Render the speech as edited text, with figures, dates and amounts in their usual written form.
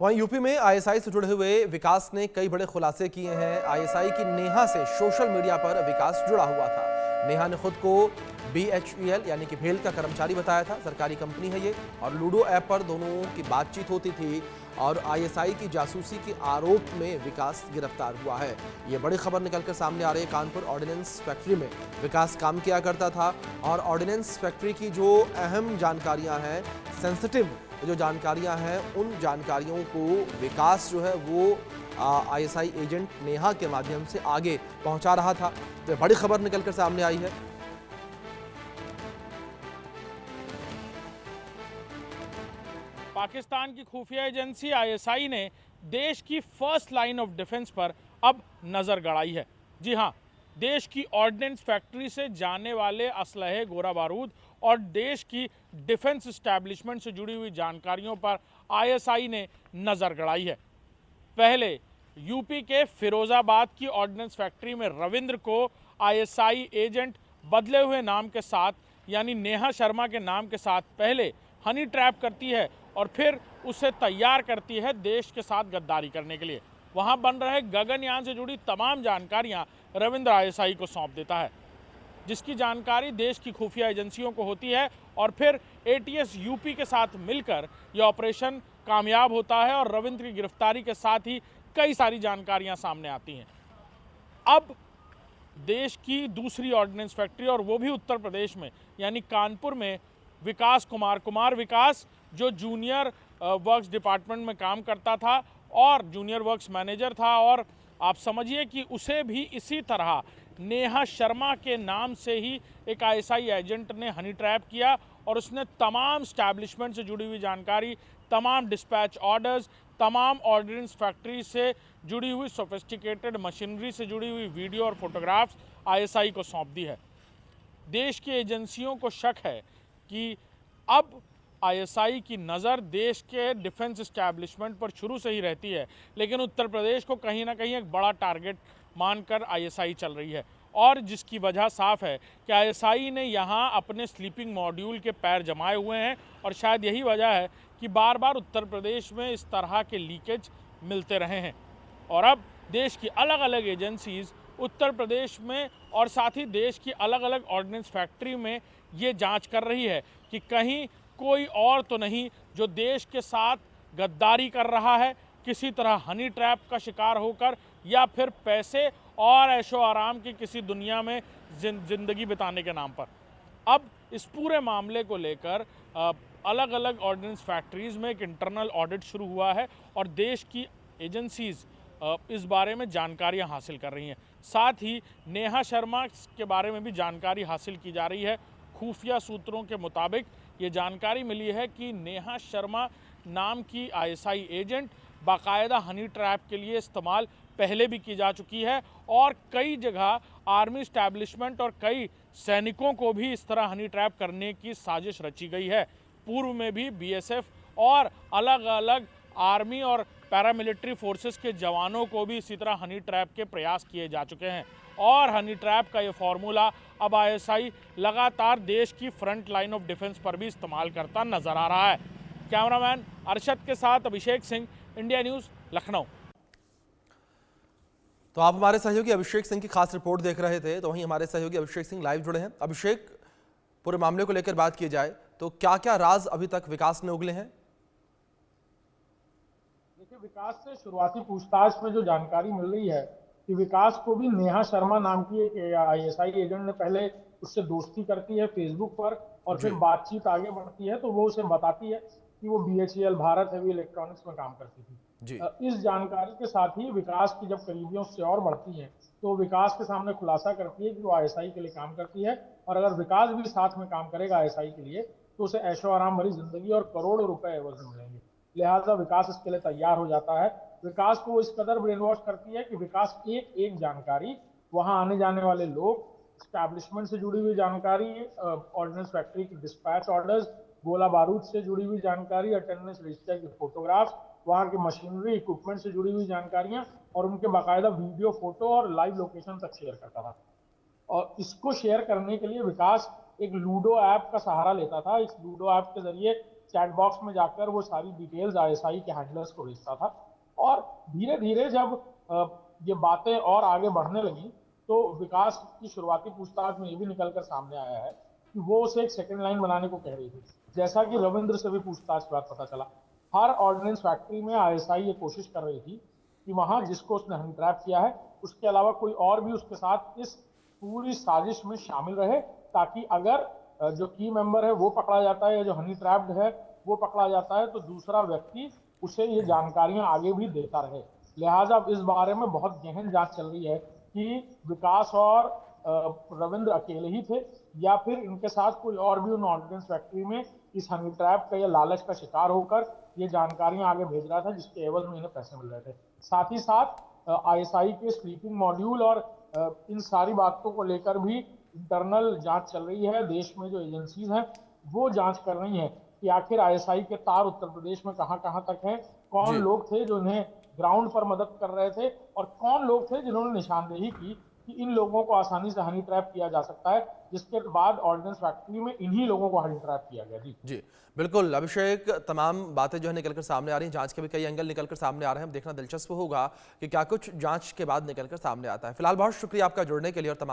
वहीं यूपी में आईएसआई से जुड़े हुए विकास ने कई बड़े खुलासे किए हैं। आईएसआई की नेहा से सोशल मीडिया पर विकास जुड़ा हुआ था। नेहा ने खुद को BHEL यानी कि भेल का कर्मचारी बताया था। सरकारी कंपनी है ये और लूडो ऐप पर दोनों की बातचीत होती थी और आईएसआई की जासूसी के आरोप में विकास गिरफ्तार हुआ है। ये बड़ी खबर निकलकर सामने आ रही है। कानपुर ऑर्डिनेंस फैक्ट्री में विकास काम किया करता था और ऑर्डिनेंस फैक्ट्री की जो अहम जानकारियां हैं, सेंसिटिव जो जानकारियां हैं, उन जानकारियों को विकास जो है वो आईएसआई एजेंट नेहा के माध्यम से आगे पहुंचा रहा था। तो बड़ी खबर निकलकर सामने आई है। पाकिस्तान की खुफिया एजेंसी आईएसआई ने देश की फर्स्ट लाइन ऑफ डिफेंस पर अब नजर गड़ाई है। जी हां, देश की ऑर्डिनेंस फैक्ट्री से जाने वाले असलहे, गोला बारूद और देश की डिफेंस एस्टैब्लिशमेंट से जुड़ी हुई जानकारियों पर आईएसआई ने नजर गड़ाई है। पहले यूपी के फिरोजाबाद की ऑर्डिनेंस फैक्ट्री में रविंद्र को आईएसआई एजेंट बदले हुए नाम के साथ यानी नेहा शर्मा के नाम के साथ पहले हनी ट्रैप करती है और फिर उसे तैयार करती है देश के साथ गद्दारी करने के लिए। वहां बन रहे गगनयान से जुड़ी तमाम जानकारियां रविंद्र आईएसआई को सौंप देता है, जिसकी जानकारी देश की खुफिया एजेंसियों को होती है और फिर ATS यूपी के साथ मिलकर यह ऑपरेशन कामयाब होता है और रविंद्र की गिरफ्तारी के साथ ही कई सारी जानकारियां सामने आती हैं। अब देश की दूसरी ऑर्डिनेंस फैक्ट्री और वो भी उत्तर प्रदेश में यानी कानपुर में विकास कुमार विकास जो जूनियर वर्क्स डिपार्टमेंट में काम करता था और जूनियर वर्क्स मैनेजर था, और आप समझिए कि उसे भी इसी तरह नेहा शर्मा के नाम से ही एक आईएसआई एजेंट ने हनी ट्रैप किया और उसने तमाम स्टैब्लिशमेंट से जुड़ी हुई जानकारी, तमाम डिस्पैच ऑर्डर्स, तमाम ऑर्डिनेंस फैक्ट्री से जुड़ी हुई सोफिस्टिकेटेड मशीनरी से जुड़ी हुई वीडियो और फोटोग्राफ्स आईएसआई को सौंप दी है। देश की एजेंसियों को शक है कि अब आईएसआई की नज़र देश के डिफेंस एस्टैब्लिशमेंट पर शुरू से ही रहती है, लेकिन उत्तर प्रदेश को कहीं ना कहीं एक बड़ा टारगेट मानकर आईएसआई चल रही है और जिसकी वजह साफ है कि आईएसआई ने यहाँ अपने स्लीपिंग मॉड्यूल के पैर जमाए हुए हैं और शायद यही वजह है कि बार बार उत्तर प्रदेश में इस तरह के लीकेज मिलते रहे हैं। और अब देश की अलग अलग एजेंसीज उत्तर प्रदेश में और साथ ही देश की अलग अलग ऑर्डिनेंस फैक्ट्री में ये जांच कर रही है कि कहीं कोई और तो नहीं जो देश के साथ गद्दारी कर रहा है, किसी तरह हनी ट्रैप का शिकार होकर या फिर पैसे और ऐशो आराम की किसी दुनिया में जिंदगी बिताने के नाम पर। अब इस पूरे मामले को लेकर अलग अलग ऑर्डिनेंस फैक्ट्रीज में एक इंटरनल ऑडिट शुरू हुआ है और देश की एजेंसीज इस बारे में जानकारियां हासिल कर रही हैं। साथ ही नेहा शर्मा के बारे में भी जानकारी हासिल की जा रही है। खुफिया सूत्रों के मुताबिक ये जानकारी मिली है कि नेहा शर्मा नाम की आईएसआई एजेंट बाकायदा हनी ट्रैप के लिए इस्तेमाल पहले भी की जा चुकी है और कई जगह आर्मी इस्टेब्लिशमेंट और कई सैनिकों को भी इस तरह हनी ट्रैप करने की साजिश रची गई है। पूर्व में भी BSF और अलग अलग आर्मी और पैरामिलिट्री फोर्सेस के जवानों को भी इसी तरह हनी ट्रैप के प्रयास किए जा चुके हैं और हनी ट्रैप का ये फॉर्मूला अब आईएसआई लगातार देश की फ्रंट लाइन ऑफ डिफेंस पर भी इस्तेमाल करता नजर आ रहा है। कैमरामैन अरशद के साथ अभिषेक सिंह, इंडिया न्यूज़, लखनऊ। तो आप हमारे सहयोगी अभिषेक सिंह की खास रिपोर्ट देख रहे थे, तो वहीं हमारे सहयोगी अभिषेक सिंह लाइव जुड़े हैं। अभिषेक, पूरे मामले को लेकर बात की जाए तो क्या क्या राज अभी तक विकास ने उगले हैं? देखिए, विकास से शुरुआती पूछताछ में जो जानकारी मिल रही है कि विकास को भी नेहा शर्मा नाम की एक आईएसआई एजेंट ने पहले उससे दोस्ती करती है फेसबुक पर और फिर बातचीत आगे बढ़ती है तो वो उसे बताती है कि वो BHEL भारत हेवी इलेक्ट्रॉनिक्स में काम करती थी। इस जानकारी के साथ ही विकास की जब करीबियों से और बढ़ती है तो विकास के सामने खुलासा करती है कि वो आईएसआई के लिए काम करती है और अगर विकास भी साथ में काम करेगा आईएसआई के लिए तो उसे ऐशो आराम भरी जिंदगी और करोड़ों रुपए एवज में मिलेंगे। लिहाजा विकास इसके लिए तैयार हो जाता है। विकास को इस कदर ब्रेन वॉश करती है कि विकास एक एक जानकारी, वहां आने जाने वाले लोग, स्टैब्लिशमेंट से जुड़ी हुई जानकारी, ऑर्डिनेंस फैक्ट्री की डिस्पैच ऑर्डर्स, गोला बारूद से जुड़ी हुई जानकारी, अटेंडेंस रजिस्टर की फोटोग्राफ्स, वहां की मशीनरी इक्विपमेंट से जुड़ी हुई जानकारियां और उनके बाकायदा वीडियो, फोटो और लाइव लोकेशन तक शेयर करता था। और इसको शेयर करने के लिए विकास एक लूडो ऐप का सहारा लेता था। इस लूडो ऐप के जरिए चैट बॉक्स में जाकर वो सारी डिटेल्स आईएसआई के हैंडलर्स को भेजता था। और धीरे धीरे जब ये बातें और आगे बढ़ने लगी तो विकास की शुरुआती पूछताछ में ये भी निकलकर सामने आया है कि वो उसे एक सेकंड लाइन बनाने को कह रही थी। जैसा कि रविंद्र से भी पूछताछ के बाद पता चला, हर ऑर्डिनेंस फैक्ट्री में आईएसआई ये कोशिश कर रही थी कि वहां जिसको उसने हनी ट्रैप किया है उसके अलावा कोई और भी उसके साथ इस पूरी साजिश में शामिल रहे, ताकि अगर जो की मेंबर है वो पकड़ा जाता है या जो हनी ट्रैप्ड है वो पकड़ा जाता है तो दूसरा व्यक्ति उसे ये जानकारियां आगे भी देता रहे। लिहाजा अब इस बारे में बहुत गहन जांच चल रही है कि विकास और रविंद्र अकेले ही थे या फिर इनके साथ कोई और भी उन ऑर्डिनेंस फैक्ट्री में इस हनी ट्रैप का या लालच का शिकार होकर ये जानकारियां आगे भेज रहा था जिसके एवज में इन्हें पैसे मिल रहे थे। साथ ही साथ आईएसआई के स्लीपिंग मॉड्यूल और इन सारी बातों को लेकर भी इंटरनल जांच चल रही है। देश में जो एजेंसीज हैं वो जांच कर रही हैं कि आखिर आईएसआई के तार उत्तर प्रदेश में कहां कहां तक हैं, कौन लोग थे जो इन्हें ग्राउंड पर मदद कर रहे थे और कौन लोग थे जिन्होंने निशानदेही की कि इन लोगों को आसानी से हनी ट्रैप किया जा सकता है, जिसके बाद ऑर्डिनेंस फैक्ट्री में इन्हीं लोगों को हनी ट्रैप किया गया। जी बिल्कुल अभिषेक, तमाम बातें जो है निकलकर सामने आ रही हैं, जांच के भी कई एंगल निकलकर सामने आ रहे हैं। हम देखना दिलचस्प होगा कि क्या कुछ जांच के बाद निकलकर सामने आता है। फिलहाल बहुत शुक्रिया आपका जुड़ने के लिए और तमाम